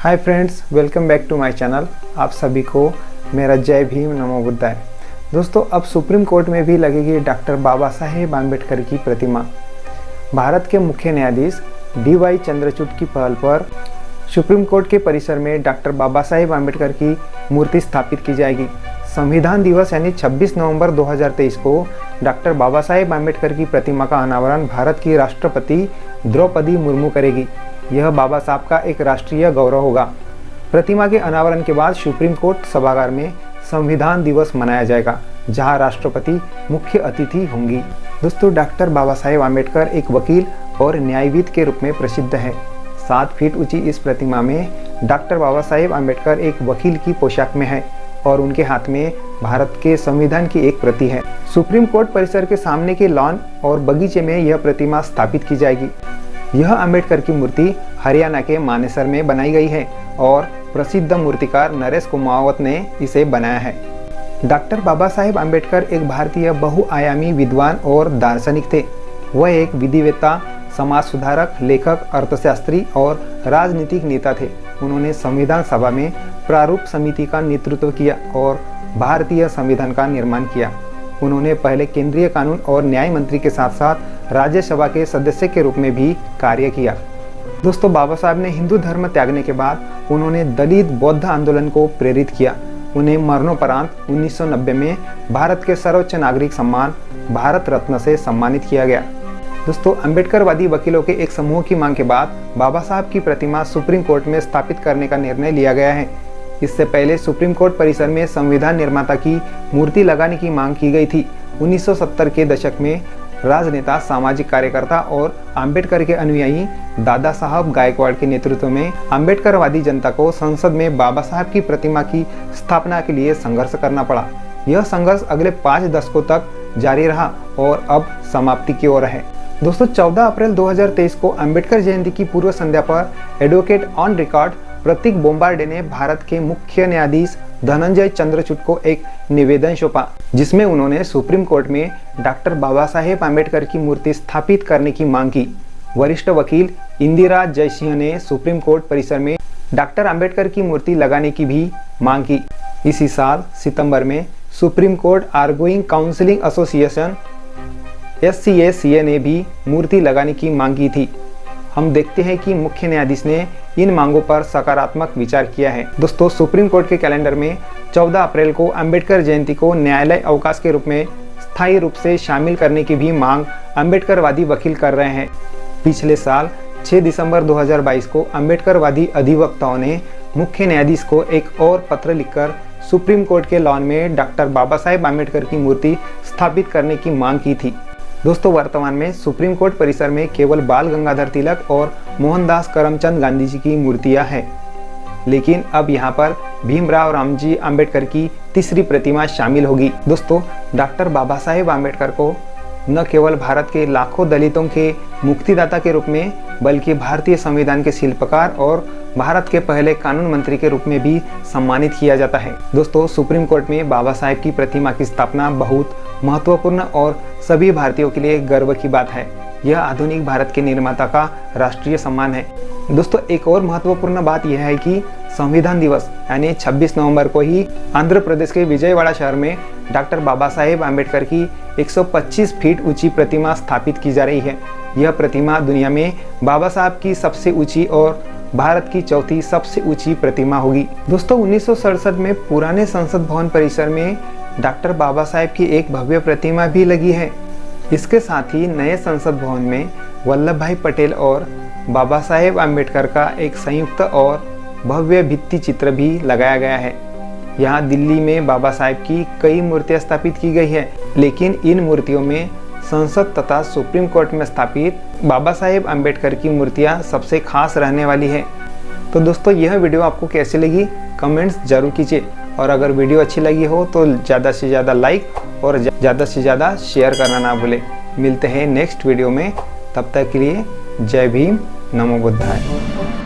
Hi friends, welcome back to my channel. आप सभी को मेरा जय भीम नमो बुद्धाय। दोस्तों, अब सुप्रीम कोर्ट में भी लगेगी डॉक्टर बाबा साहेब आम्बेडकर की प्रतिमा। भारत के मुख्य न्यायाधीश DY चंद्रचूड़ की पहल पर सुप्रीम कोर्ट के परिसर में डॉक्टर बाबा साहेब आम्बेडकर की मूर्ति स्थापित की जाएगी। संविधान दिवस यानी 26 नवंबर 2023 को डॉक्टर बाबा साहेब आम्बेडकर की प्रतिमा का अनावरण भारत की राष्ट्रपति द्रौपदी मुर्मू करेगी। यह बाबा साहब का एक राष्ट्रीय गौरव होगा। प्रतिमा के अनावरण के बाद सुप्रीम कोर्ट सभागार में संविधान दिवस मनाया जाएगा, जहां राष्ट्रपति मुख्य अतिथि होंगी। दोस्तों, डॉक्टर बाबा साहेब आम्बेडकर एक वकील और न्यायविद के रूप में प्रसिद्ध है। 7 फीट ऊंची इस प्रतिमा में डॉक्टर बाबा साहेब आम्बेडकर एक वकील की पोशाक में है और उनके हाथ में भारत के संविधान की एक प्रति है। सुप्रीम कोर्ट परिसर के सामने के लॉन और बगीचे में यह प्रतिमा स्थापित की जाएगी। यह आम्बेडकर की मूर्ति हरियाणा के मानेसर में बनाई गई है और प्रसिद्ध मूर्तिकार नरेश कुमावत ने इसे बनाया है। डॉक्टर बाबा साहेब आम्बेडकर एक भारतीय बहुआयामी विद्वान और दार्शनिक थे। वह एक विधिवेत्ता, समाज सुधारक, लेखक, अर्थशास्त्री और राजनीतिक नेता थे। उन्होंने संविधान सभा में प्रारूप समिति का नेतृत्व किया और भारतीय संविधान का निर्माण किया। उन्होंने पहले केंद्रीय कानून और न्याय मंत्री के साथ साथ राज्यसभा के सदस्य के रूप में भी कार्य किया। दोस्तों, बाबा साहब ने हिंदू धर्म त्यागने के बाद उन्होंने दलित बौद्ध आंदोलन को प्रेरित किया। उन्हें मरणोपरांत 1990 में भारत के सर्वोच्च नागरिक सम्मान भारत रत्न से सम्मानित किया गया। दोस्तों, अम्बेडकरवादी वकीलों के एक समूह की मांग के बाद बाबा साहब की प्रतिमा सुप्रीम कोर्ट में स्थापित करने का निर्णय लिया गया है। इससे पहले सुप्रीम कोर्ट परिसर में संविधान निर्माता की मूर्ति लगाने की मांग की गई थी। 1970 के दशक में राजनेता, सामाजिक कार्यकर्ता और आम्बेडकर के अनुयायी दादा साहब गायकवाड़ के नेतृत्व में आम्बेडकरवादी जनता को संसद में बाबा साहब की प्रतिमा की स्थापना के लिए संघर्ष करना पड़ा। यह संघर्ष अगले 5 दशकों तक जारी रहा और अब समाप्ति की ओर है। दोस्तों, 14 अप्रैल 2023 को अम्बेडकर जयंती की पूर्व संध्या पर एडवोकेट ऑन रिकॉर्ड प्रतीक बोम्बार्डे ने भारत के मुख्य न्यायाधीश धनंजय चंद्रचूड़ को एक निवेदन सौंपा, जिसमें उन्होंने सुप्रीम कोर्ट में डॉक्टर बाबा साहेब आम्बेडकर की मूर्ति स्थापित करने की मांग की। वरिष्ठ वकील इंदिरा जयसिंह ने सुप्रीम कोर्ट परिसर में डॉक्टर आम्बेडकर की मूर्ति लगाने की भी मांग की। इसी साल सितंबर में supreme court arguing counselling association SCACA ने भी मूर्ति लगाने की मांग की थी। हम देखते हैं कि मुख्य न्यायाधीश ने इन मांगों पर सकारात्मक विचार किया है। दोस्तों, सुप्रीम कोर्ट के कैलेंडर में 14 अप्रैल को अम्बेडकर जयंती को न्यायालय अवकाश के रूप में स्थायी रूप से शामिल करने की भी मांग अम्बेडकरवादी वकील कर रहे हैं। पिछले साल 6 दिसंबर 2022 को अम्बेडकरवादी अधिवक्ताओं ने मुख्य न्यायाधीश को एक और पत्र लिखकर सुप्रीम कोर्ट के लॉन में डॉक्टर बाबा साहेब आम्बेडकर की मूर्ति स्थापित करने की मांग की थी। दोस्तों, वर्तमान में सुप्रीम कोर्ट परिसर में केवल बाल गंगाधर तिलक और मोहनदास करमचंद गांधी जी की मूर्तियां हैं, लेकिन अब यहां पर भीमराव रामजी आम्बेडकर की तीसरी प्रतिमा शामिल होगी। दोस्तों, डॉक्टर बाबा साहेब आम्बेडकर को न केवल भारत के लाखों दलितों के मुक्तिदाता के रूप में, बल्कि भारतीय संविधान के शिल्पकार और भारत के पहले कानून मंत्री के रूप में भी सम्मानित किया जाता है। दोस्तों, सुप्रीम कोर्ट में बाबा साहेब की प्रतिमा की स्थापना बहुत महत्वपूर्ण और सभी भारतीयों के लिए गर्व की बात है। यह आधुनिक भारत के निर्माता का राष्ट्रीय सम्मान है। दोस्तों, एक और महत्वपूर्ण बात यह है कि संविधान दिवस यानी 26 नवंबर को ही आंध्र प्रदेश के विजयवाड़ा शहर में डॉक्टर बाबा साहेब आम्बेडकर की 125 फीट ऊंची प्रतिमा स्थापित की जा रही है। यह प्रतिमा दुनिया में बाबा साहब की सबसे ऊंची और भारत की चौथी सबसे ऊंची प्रतिमा होगी। दोस्तों, 1967 में पुराने संसद भवन परिसर में डॉक्टर बाबा साहेब की एक भव्य प्रतिमा भी लगी है। इसके साथ ही नए संसद भवन में वल्लभ भाई पटेल और बाबा साहेब आम्बेडकर का एक संयुक्त और भव्य भित्ति चित्र भी लगाया गया है। यहाँ दिल्ली में बाबा साहेब की कई मूर्तियां स्थापित की गई है, लेकिन इन मूर्तियों में संसद तथा सुप्रीम कोर्ट में स्थापित बाबा साहेब आम्बेडकर की मूर्तियां सबसे खास रहने वाली है। तो दोस्तों, यह वीडियो आपको कैसी लगी कमेंट्स जरूर कीजिए, और अगर वीडियो अच्छी लगी हो तो ज़्यादा से ज़्यादा लाइक और ज़्यादा से ज़्यादा शेयर करना ना भूलें। मिलते हैं नेक्स्ट वीडियो में, तब तक के लिए जय भीम नमो बुद्धाय।